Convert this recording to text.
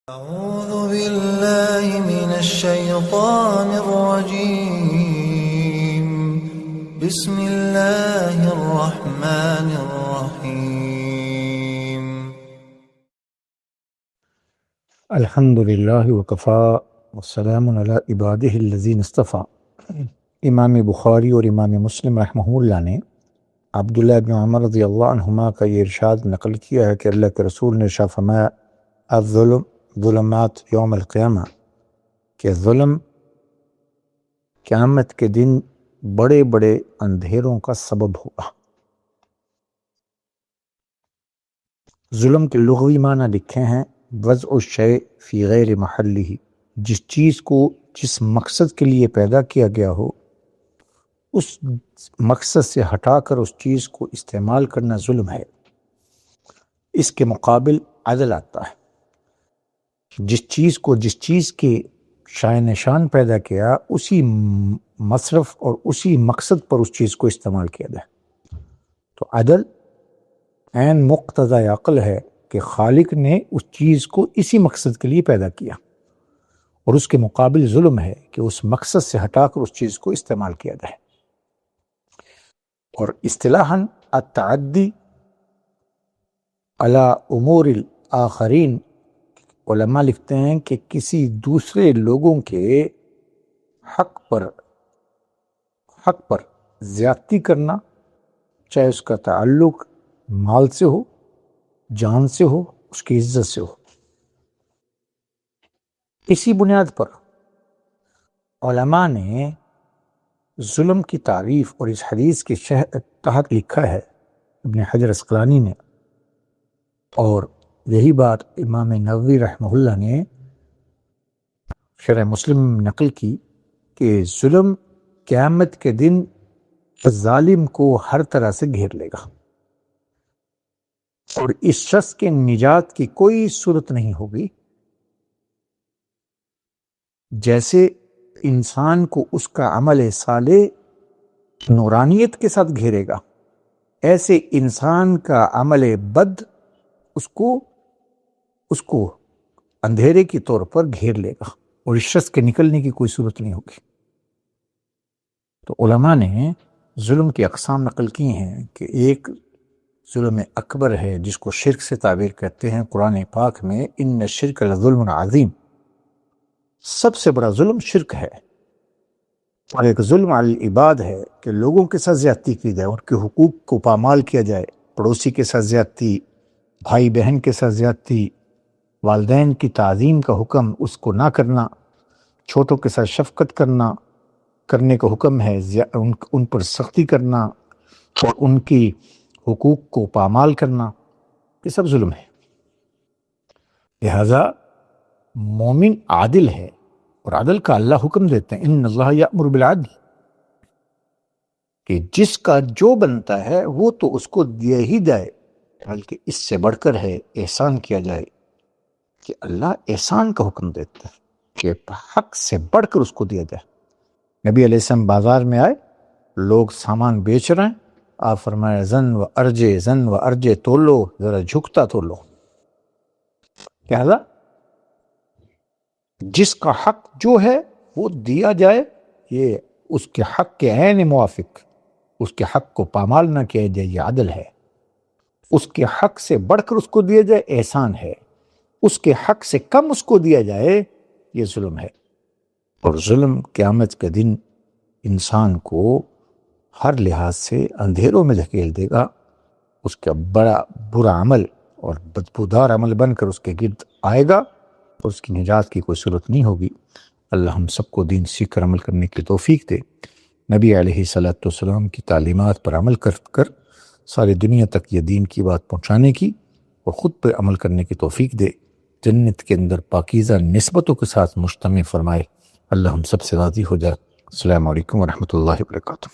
أعوذ بالله من الشيطان الرجيم بسم الله الرحمن الرحيم الحمد للہ وکفا والسلام علی عبادہ الذین اصطفیٰ۔ امام بخاری اور امام مسلم رحمہ اللہ نے عبداللہ بن عمر رضی اللہ عنہما کا یہ ارشاد نقل کیا ہے کہ اللہ کے رسول نے ارشاد فرمایا الظلم ظلمات یوم القیامہ، کہ ظلم قیامت کے دن بڑے بڑے اندھیروں کا سبب ہوگا۔ ظلم کے لغوی معنی لکھے ہیں وضع الشیء فی غیر محلہ، جس چیز کو جس مقصد کے لیے پیدا کیا گیا ہو اس مقصد سے ہٹا کر اس چیز کو استعمال کرنا ظلم ہے۔ اس کے مقابل عدل آتا ہے، جس چیز کو جس چیز کے شائع نشان پیدا کیا اسی مصرف اور اسی مقصد پر اس چیز کو استعمال کیا جائے تو عدل عین مقتضی عقل ہے کہ خالق نے اس چیز کو اسی مقصد کے لیے پیدا کیا، اور اس کے مقابل ظلم ہے کہ اس مقصد سے ہٹا کر اس چیز کو استعمال کیا جائے۔ اور اصطلاحاً التعدی علی امور الاخرین، علماء لکھتے ہیں کہ کسی دوسرے لوگوں کے حق پر زیادتی کرنا، چاہے اس کا تعلق مال سے ہو، جان سے ہو، اس کی عزت سے ہو۔ اسی بنیاد پر علماء نے ظلم کی تعریف اور اس حدیث کے تحت لکھا ہے ابن حجر عسقلانی نے، اور یہی بات امام نووی رحمہ اللہ نے شرح مسلم نقل کی کہ ظلم قیامت کے دن ظالم کو ہر طرح سے گھیر لے گا، اور اس شخص کے نجات کی کوئی صورت نہیں ہوگی۔ جیسے انسان کو اس کا عمل صالح نورانیت کے ساتھ گھیرے گا، ایسے انسان کا عمل بد اس کو اندھیرے کے طور پر گھیر لے گا، اور اس شخص کے نکلنے کی کوئی صورت نہیں ہوگی۔ تو علماء نے ظلم کی اقسام نقل کی ہیں کہ ایک ظلم اکبر ہے جس کو شرک سے تعبیر کرتے ہیں، قرآن پاک میں ان الشرک لظلم عظیم، سب سے بڑا ظلم شرک ہے۔ اور ایک ظلم علی العباد ہے کہ لوگوں کے ساتھ زیادتی کی جائے، ان کے حقوق کو پامال کیا جائے، پڑوسی کے ساتھ زیادتی، بھائی بہن کے ساتھ زیادتی، والدین کی تعظیم کا حکم اس کو نہ کرنا، چھوٹوں کے ساتھ شفقت کرنے کا حکم ہے، ان پر سختی کرنا اور ان کی حقوق کو پامال کرنا، یہ سب ظلم ہے۔ لہذا مومن عادل ہے، اور عدل کا اللہ حکم دیتے ہیں ان اللہ یأمر بالعدل، کہ جس کا جو بنتا ہے وہ تو اس کو دیا ہی جائے، بلکہ اس سے بڑھ کر ہے احسان کیا جائے، کہ اللہ احسان کا حکم دیتا ہے کہ حق سے بڑھ کر اس کو دیا جائے۔ نبی علیہ السلام بازار میں آئے، لوگ سامان بیچ رہے ہیں، آپ فرمایا زن و ارجے تولو، ذرا جھکتا تولو۔ لہذا جس کا حق جو ہے وہ دیا جائے، یہ اس کے حق کے عین موافق اس کے حق کو پامال نہ کیا جائے، یہ عدل ہے۔ اس کے حق سے بڑھ کر اس کو دیا جائے، احسان ہے۔ اس کے حق سے کم اس کو دیا جائے، یہ ظلم ہے۔ اور ظلم قیامت کے دن انسان کو ہر لحاظ سے اندھیروں میں دھکیل دے گا، اس کا بڑا برا عمل اور بدبودار عمل بن کر اس کے گرد آئے گا، اور اس کی نجات کی کوئی صورت نہیں ہوگی۔ اللہ ہم سب کو دین سیکھ کر عمل کرنے کی توفیق دے، نبی علیہ السلام کی تعلیمات پر عمل کر ساری دنیا تک یہ دین کی بات پہنچانے کی اور خود پر عمل کرنے کی توفیق دے، جنت کے اندر پاکیزہ نسبتوں کے ساتھ مجتمع فرمائے۔ اللہ ہم سب سے راضی ہو جائے۔ السلام علیکم ورحمۃ اللہ وبرکاتہ۔